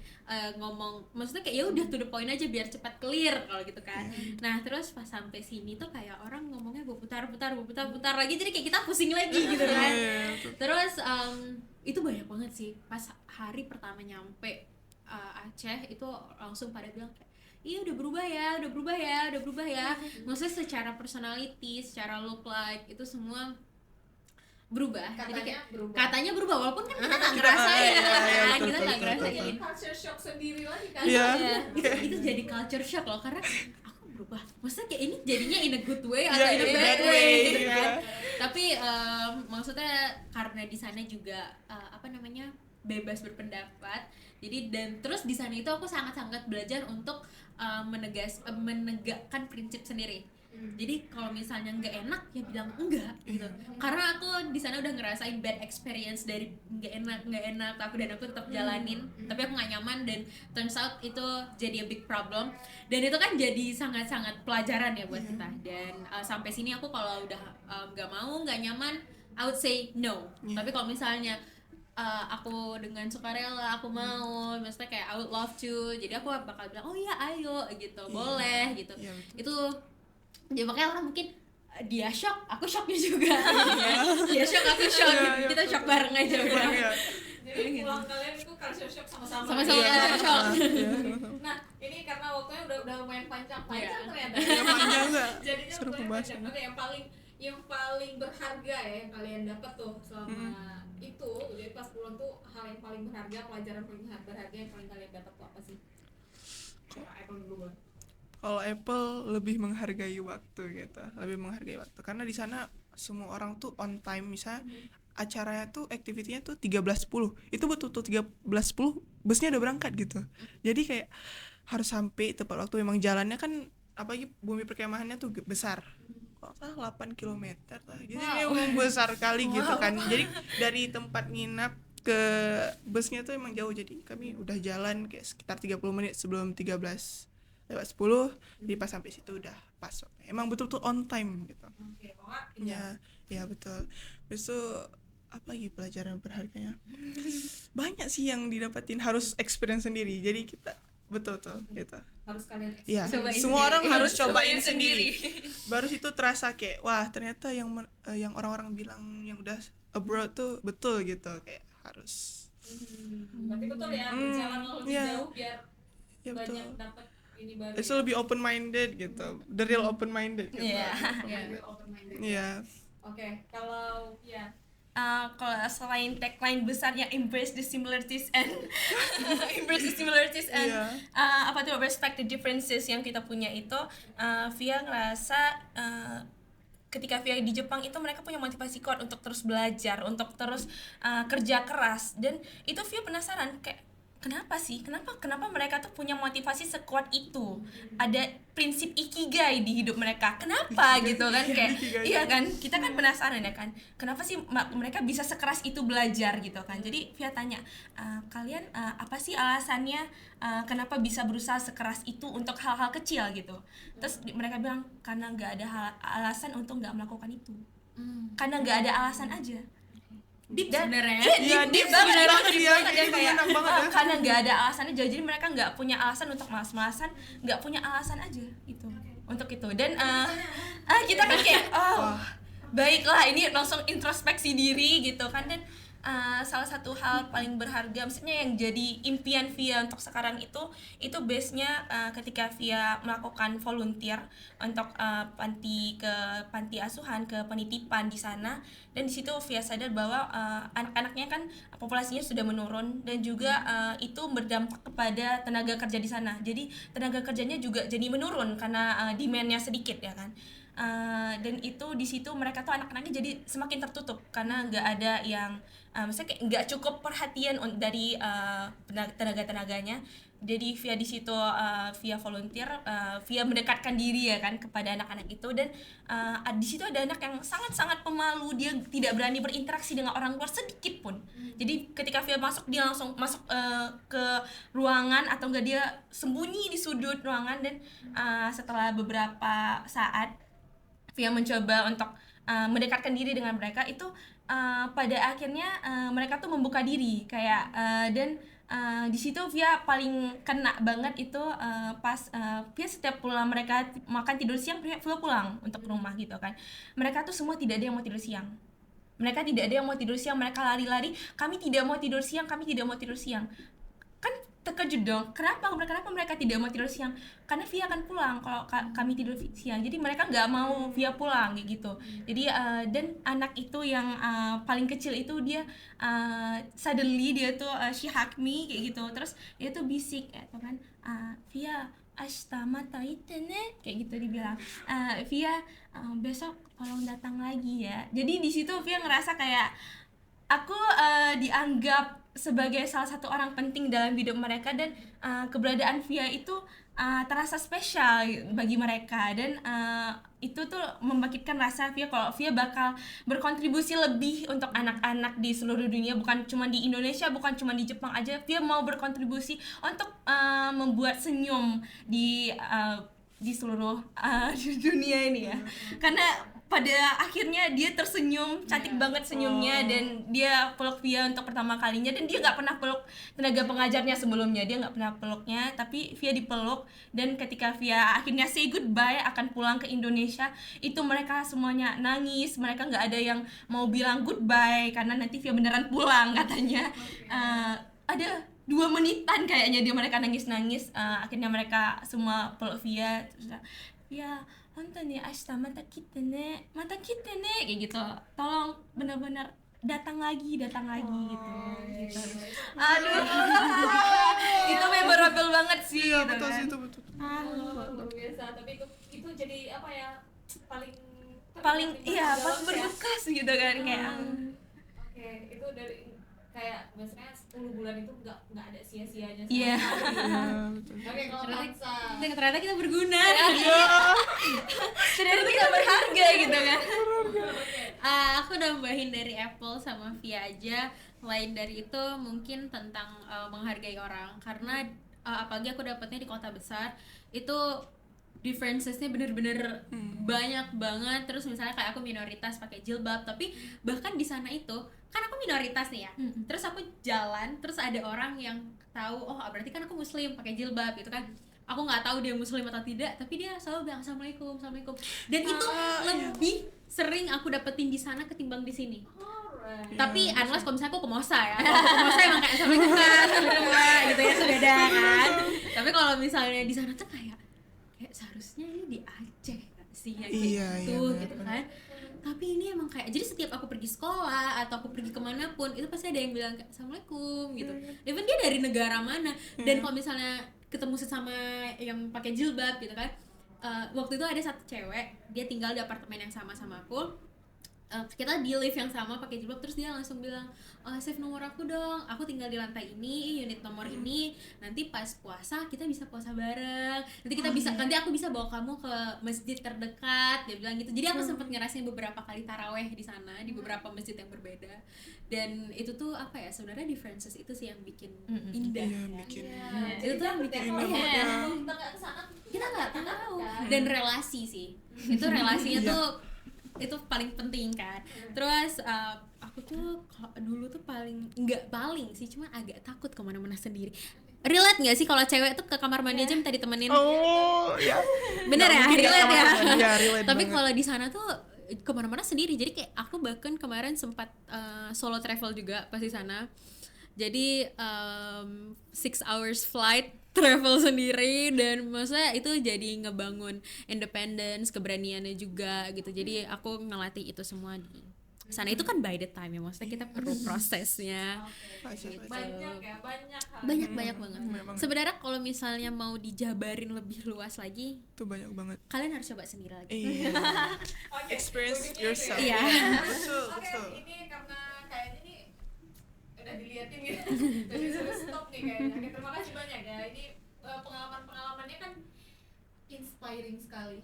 ngomong, maksudnya kayak ya udah to the point aja biar cepat clear kalau gitu kan. Nah terus pas sampai sini tuh kayak orang ngomongnya berputar lagi, jadi kayak kita pusing lagi gitu kan. Terus itu banyak banget sih pas hari pertama nyampe Aceh itu langsung pada bilang kayak iya udah berubah ya. Maksudnya secara personality, secara look like itu semua berubah. Jadi kayak katanya berubah walaupun kan kita nggak ngerasain kan, kita nggak ngerasain. culture shock sendiri lagi kan? Iya. Itu jadi culture shock loh, karena aku berubah. Maksudnya kayak ini jadinya in a good way atau Iya, in a in a bad bad way way, gitu iya. kan. Tapi maksudnya karena di sana juga apa namanya bebas berpendapat. Jadi dan terus di sana itu aku sangat-sangat belajar untuk menegakkan prinsip sendiri. Jadi kalau misalnya nggak enak ya bilang enggak gitu. Karena aku di sana udah ngerasain bad experience dari nggak enak tapi dan aku tetap jalanin. Tapi aku nggak nyaman dan turns out itu jadi a big problem. Dan itu kan jadi sangat-sangat pelajaran ya buat kita. Dan sampai sini aku kalau udah nggak mau, nggak nyaman, I would say no. Tapi kalau misalnya aku dengan sukarela aku mau, maksudnya kayak I would love to, jadi aku bakal bilang oh iya ayo gitu, boleh gitu. Iya, betul. Itu ya makanya orang mungkin dia shock, aku shocknya juga gitu ya. Dia shock, aku shock, Iya, kita shock bareng aja udah. Iya. Jadi pulang kalian itu culture shock sama-sama. Sama-sama culture shock. Nah, ini karena waktunya udah lumayan panjang Iya. ternyata. Ya, panjang nggak? Jadinya Seru waktunya pembahasan. panjang. Oke, yang paling berharga ya yang kalian dapat tuh selama itu. Jadi pas pulang tuh hal yang paling berharga, pelajaran paling berharga yang paling kalian dapat tuh apa sih? Kalau Apple dulu, Bang. Kalau Apple lebih menghargai waktu gitu, lebih menghargai waktu karena di sana semua orang tuh on time. Misalnya acaranya tuh activity-nya tuh 13.10, itu betul-betul 13.10 busnya udah berangkat gitu. Jadi kayak harus sampai tepat waktu. Memang jalannya kan apalagi bumi perkemahannya tuh besar, kalau salah 8 km lah, jadi memang besar kali gitu kan. Jadi dari tempat nginap ke busnya tuh emang jauh, jadi kami udah jalan kayak sekitar 30 menit sebelum 13:10, jadi pas sampai situ udah pas, emang betul-betul on time gitu. Oke, Kak. Ya betul. Besok apa lagi pelajaran berharganya? Banyak sih yang didapatin, harus experience sendiri. Jadi kita betul gitu. Harus kalian Iya, Cobain semua sendiri. orang harus Cobain cobain sendiri. sendiri. Baru situ terasa kayak wah ternyata yang orang-orang bilang yang udah abroad tuh betul gitu, kayak harus. Berarti betul ya, berjalan lebih iya. jauh biar Ya betul. banyak dapat ini baru. It's lebih open minded gitu, the real open minded gitu. Iya. Open-minded. Iya. Oke, kalau ya Kalau selain tagline besarnya embrace the similarities and Iya. apa tuh respect the differences yang kita punya itu, Via ngerasa ketika Via di Jepang itu mereka punya motivasi kuat untuk terus belajar, untuk terus kerja keras, dan itu Via penasaran kayak kenapa mereka tuh punya motivasi sekuat itu, ada prinsip ikigai di hidup mereka, kenapa gitu kan, kayak Ikigai. iya kan, kita kan penasaran ya kan, kenapa sih mereka bisa sekeras itu belajar gitu kan. Jadi Via tanya, kalian apa sih alasannya, kenapa bisa berusaha sekeras itu untuk hal-hal kecil gitu. Terus mereka bilang karena nggak ada alasan untuk nggak melakukan itu, karena nggak ada alasan aja. Deep Dan sebenarnya. iya, Iya, deep deep banget, sebenarnya. deep Iya, banget ya, itu kayak enak banget ya. karena nggak ada alasannya, jadi mereka nggak punya alasan untuk malas-malasan, nggak punya alasan aja gitu untuk itu. Dan kita kan kayak baiklah, ini langsung introspeksi diri gitu kan. Dan salah satu hal paling berharga, maksudnya yang jadi impian Via untuk sekarang itu base-nya ketika Via melakukan volunteer untuk panti asuhan, ke penitipan di sana. Dan di situ Via sadar bahwa anak-anaknya kan populasinya sudah menurun, dan juga itu berdampak kepada tenaga kerja di sana. Jadi tenaga kerjanya juga jadi menurun karena demand-nya sedikit ya kan. Dan itu di situ mereka tuh anak-anaknya jadi semakin tertutup karena nggak ada yang maksudnya kayak nggak cukup perhatian dari tenaga-tenaganya. Jadi Via di situ Via volunteer, Via mendekatkan diri ya kan kepada anak-anak itu. Dan di situ ada anak yang sangat-sangat pemalu, dia tidak berani berinteraksi dengan orang luar sedikit pun. Jadi ketika Via masuk, dia langsung masuk ke ruangan, atau enggak dia sembunyi di sudut ruangan. Dan setelah beberapa saat Via mencoba untuk mendekatkan diri dengan mereka, itu pada akhirnya mereka tuh membuka diri kayak dan di situ Via paling kena banget itu pas Via setiap pulang, mereka makan tidur siang, Via pulang untuk ke rumah gitu kan. Mereka tuh semua tidak ada yang mau tidur siang. Mereka tidak ada yang mau tidur siang, mereka lari-lari, kami tidak mau tidur siang, kami tidak mau tidur siang. Kan terkejut dong, kenapa mereka tidak mau tidur siang? Karena Via akan pulang kalau kami tidur siang. Jadi mereka nggak mau Via pulang kayak gitu. Jadi dan anak itu yang paling kecil itu dia suddenly dia tuh she hug me kayak gitu. Terus dia tuh bisik kayak kan, Via ashita mata ite ne, kayak gitu dibilang. Via besok tolong datang lagi ya. Jadi di situ Via ngerasa kayak aku dianggap sebagai salah satu orang penting dalam hidup mereka. Dan keberadaan Via itu terasa spesial bagi mereka. Dan itu tuh membangkitkan rasa Via kalau Via bakal berkontribusi lebih untuk anak-anak di seluruh dunia, bukan cuma di Indonesia, bukan cuma di Jepang aja. Via mau berkontribusi untuk membuat senyum di seluruh dunia ini ya. Karena pada akhirnya dia tersenyum, cantik banget senyumnya, dan dia peluk Via untuk pertama kalinya. Dan dia nggak pernah peluk tenaga pengajarnya sebelumnya, dia nggak pernah peluknya, tapi Via dipeluk. Dan ketika Via akhirnya say goodbye, akan pulang ke Indonesia, itu mereka semuanya nangis, mereka nggak ada yang mau bilang goodbye karena nanti Via beneran pulang katanya. Ada 2 menitan kayaknya mereka nangis-nangis. Akhirnya mereka semua peluk Via, terus Via nih ashita mata kita ne kayak gitu, tolong benar-benar datang lagi gitu. Aduh, itu memorable banget sih. Iya, gitu betul kan. sih, itu betul. luar biasa. Tapi itu jadi apa ya, paling paling dalam paling ya. berbekas gitu kan kayak Oke, itu dari kayak biasanya 10 bulan itu nggak ada sia-sianya sama Iya. sekali. Iya, betul. Oke, kalau Kansa. Ternyata kita berguna. ternyata kita berharga gitu kan. Aku nambahin dari Apple sama Via aja. Lain dari itu mungkin tentang menghargai orang, karena apalagi aku dapetnya di kota besar itu differencesnya bener-bener banyak banget. Terus misalnya kayak aku minoritas pakai jilbab, tapi bahkan di sana itu kan aku minoritas nih ya. Terus aku jalan, terus ada orang yang tahu, oh berarti kan aku muslim pakai jilbab gitu kan. Aku nggak tahu dia muslim atau tidak, tapi dia selalu bilang assalamualaikum. Dan itu lebih sering aku dapetin di sana ketimbang di sini. Alright. Tapi unless kalau misalnya aku ke Mosa ya. Kalau ke Mosa emang kayak assalamualaikum Kak, gitu ya, itu beda kan. Tapi kalau misalnya di sana tuh kayak seharusnya ini di Aceh gak sih ya Iya, gitu iya, gitu benar. kan. Tapi ini emang kayak, jadi setiap aku pergi sekolah atau aku pergi kemanapun itu pasti ada yang bilang kayak assalamualaikum gitu. Even dia dari negara mana. Dan kalau misalnya ketemu sesama yang pakai jilbab gitu kan, waktu itu ada satu cewek, dia tinggal di apartemen yang sama aku. Kita di lift yang sama pakai jilbab, terus dia langsung bilang, save nomor aku dong, aku tinggal di lantai ini, unit nomor ini, nanti pas puasa kita bisa puasa bareng, nanti kita bisa, nanti aku bisa bawa kamu ke masjid terdekat, dia bilang gitu. Jadi aku sempat ngerasain beberapa kali taraweh di sana di beberapa masjid yang berbeda, dan itu tuh apa ya, sebenarnya differences itu sih yang bikin indah. Iya, Ya. bikin Itu tuh yang bikin kalau iya. kita nggak kesana Kita nggak tahu. kan. Dan relasi sih, itu relasinya tuh itu paling penting kan. Terus aku tuh dulu tuh nggak paling sih, cuma agak takut kemana-mana sendiri. Relate nggak sih kalau cewek tuh ke kamar mandi aja minta ditemenin? Oh ya, Bener ya, mungkin relate ya. Iya, relate Tapi banget. kalau di sana tuh kemana-mana sendiri. Jadi kayak aku bahkan kemarin sempat solo travel juga pas di sana. Jadi 6 hours flight travel sendiri, dan maksudnya itu jadi ngebangun independence, keberaniannya juga gitu. Jadi aku ngelatih itu semua di sana. Itu kan by the time ya, maksudnya kita perlu prosesnya. banyak ya, banyak hal. Banyak banget. Memang Sebenarnya kalau misalnya mau dijabarin lebih luas lagi, itu banyak banget. kalian harus coba sendiri lagi. Iya. Oke, Experience ujungnya itu yourself. Iya. Betul, Oke, betul. ini karena kayaknya nih udah diliatin gitu, jadi suruh stop nih kayaknya. Oke, terima kasih banyak ya. Ini pengalaman-pengalamannya kan inspiring sekali.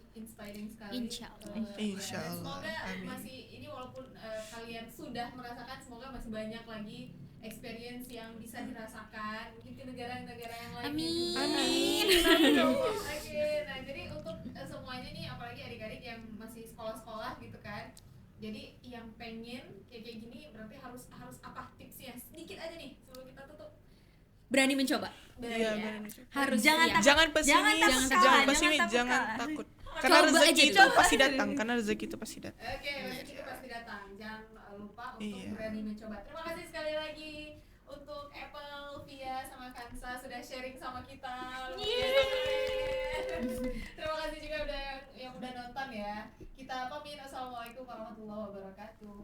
Insya Allah. Insya Dan Allah. semoga Amin. masih ini, walaupun kalian sudah merasakan, semoga masih banyak lagi experience yang bisa dirasakan mungkin ke negara-negara yang lain. Amin. Amin. Oke, nah jadi untuk semuanya nih, apalagi adik-adik yang masih sekolah-sekolah gitu kan, jadi yang pengen kayak gini berarti harus apa tipsnya sedikit aja nih sebelum kita tutup. Berani mencoba. Berani Iya, ya? benar. Harus Jangan siap. takut. Jangan pesimis, Jangan takut jangan kalah, pesimis, jangan takut jangan kalah. takut. Karena Coba rezeki aja itu dulu. pasti datang, karena rezeki itu pasti datang. Oke, rezeki itu pasti datang. Jangan lupa untuk Iya. berani mencoba. Terima kasih sekali lagi untuk Apple, Via, sama Kansa sudah sharing sama kita. Terima kasih juga udah yang udah nonton ya. Kita pamit. Assalamualaikum warahmatullahi wabarakatuh.